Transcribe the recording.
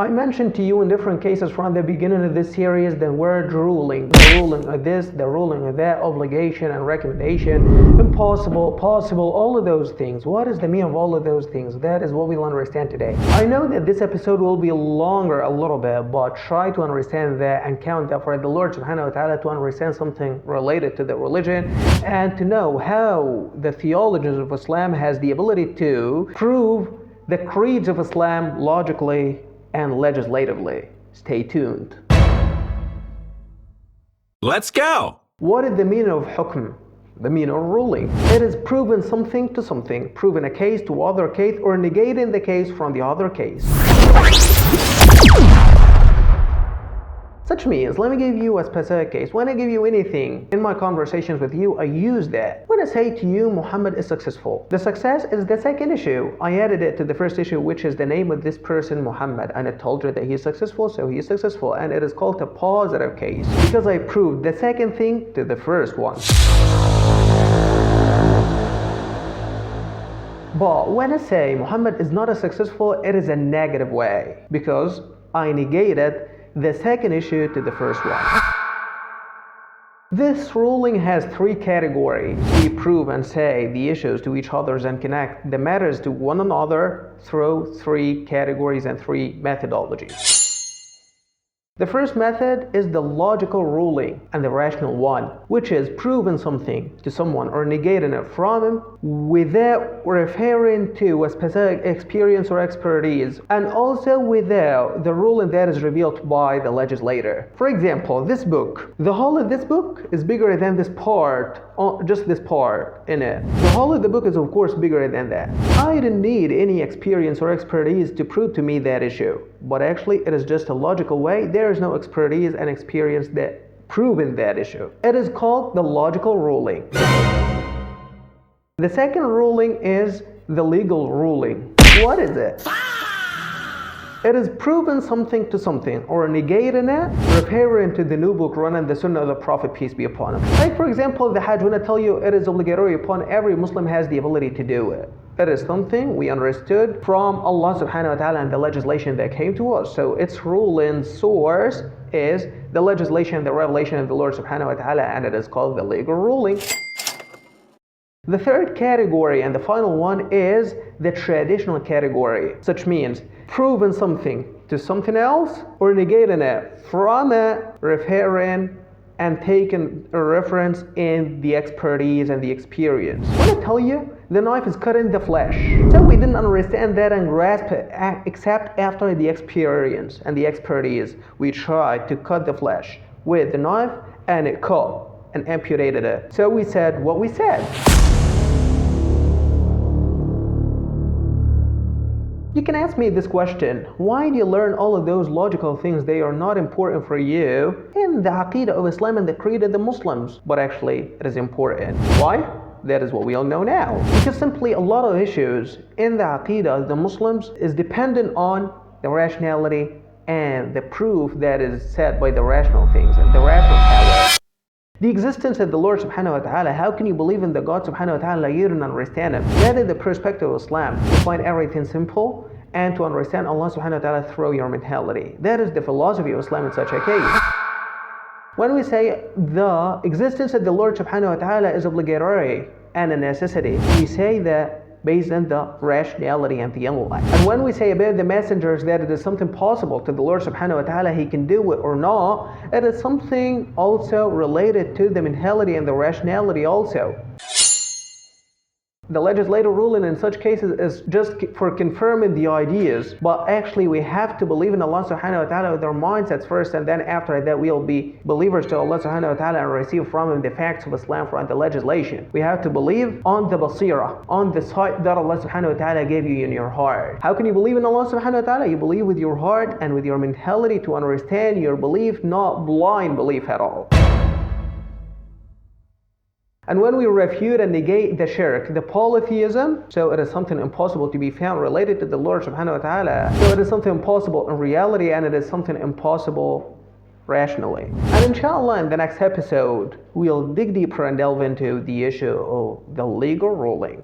I mentioned to you in different cases from the beginning of this series the word ruling. The ruling of this, the ruling of that, obligation and recommendation, impossible, possible, all of those things. What is the meaning of all of those things? That is what we'll understand today. I know that this episode will be longer a little bit, but try to understand that and count that for the Lord subhanahu wa ta'ala to understand something related to the religion and to know how the theologians of Islam has the ability to prove the creeds of Islam logically and legislatively. Stay tuned. Let's go! What is the meaning of ḥukm? The meaning of ruling. It is proving something to something, proving a case to other case, or negating the case from the other case. Such means, let me give you a specific case. When I give you anything in my conversations with you, I use that. When I say to you, Muhammad is successful. The success is the second issue. I added it to the first issue, which is the name of this person, Muhammad. And I told you that he is successful, so he is successful. And it is called a positive case because I proved the second thing to the first one. But when I say Muhammad is not as successful, it is a negative way because I negated the second issue to the first one. This ruling has three categories. We prove and say the issues to each other and connect the matters to one another through three categories and three methodologies. The first method is the logical ruling and the rational one, which is proving something to someone or negating it from him without referring to a specific experience or expertise, and also without the ruling that is revealed by the legislator. For example, this book. The whole of this book is bigger than this part, just this part in it. The whole of the book is of course bigger than that. I didn't need any experience or expertise to prove to me that issue, but actually it is just a logical way. There is no expertise and experience that proven that issue. It is called the logical ruling. The second ruling is the legal ruling. What is it? It is proving something to something or negating it, referring to the new book, Quran, and the Sunnah of the Prophet, peace be upon him. Like for example, the Hajj, when I tell you it is obligatory upon every Muslim has the ability to do it. It is something we understood from Allah subhanahu wa ta'ala and the legislation that came to us. So its ruling source is the legislation, the revelation of the Lord subhanahu wa ta'ala, and it is called the legal ruling. The third category and the final one is the traditional category, which means proving something to something else or negating it from it, referring and taking a reference in the expertise and the experience. When I tell you the knife is cutting the flesh, so we didn't understand that and grasp it except after the experience and the expertise. We tried to cut the flesh with the knife and it cut and amputated it. So we said what we said. You can ask me this question: why do you learn all of those logical things? They are not important for you in the Aqidah of Islam and the creed of the Muslims, but actually it is important. Why? That is what we all know now. Because simply a lot of issues in the Aqidah of the Muslims is dependent on the rationality and the proof that is set by the rational things and the rational power. The existence of the Lord subhanahu wa ta'ala, how can you believe in the God subhanahu wa ta'ala? You don't understand him. That is the perspective of Islam, to find everything simple and to understand Allah subhanahu wa ta'ala through your mentality. That is the philosophy of Islam in such a case. When we say the existence of the Lord subhanahu wa ta'ala is obligatory and a necessity, we say that based on the rationality and the intellect. And when we say about the messengers that it is something possible to the Lord subhanahu wa ta'ala, he can do it or not, it is something also related to the mentality and the rationality also. The legislative ruling in such cases is just for confirming the ideas, but actually we have to believe in Allah subhanahu wa ta'ala with our mindsets first, and then after that we'll be believers to Allah subhanahu wa ta'ala and receive from him the facts of Islam from the legislation. We have to believe on the basira, on the sight that Allah subhanahu wa ta'ala gave you in your heart. How can you believe in Allah subhanahu wa ta'ala? You believe with your heart and with your mentality to understand your belief, not blind belief at all. And when we refute and negate the shirk, the polytheism, so it is something impossible to be found related to the Lord subhanahu wa ta'ala. So it is something impossible in reality and it is something impossible rationally. And inshallah in the next episode, we'll dig deeper and delve into the issue of the legal ruling.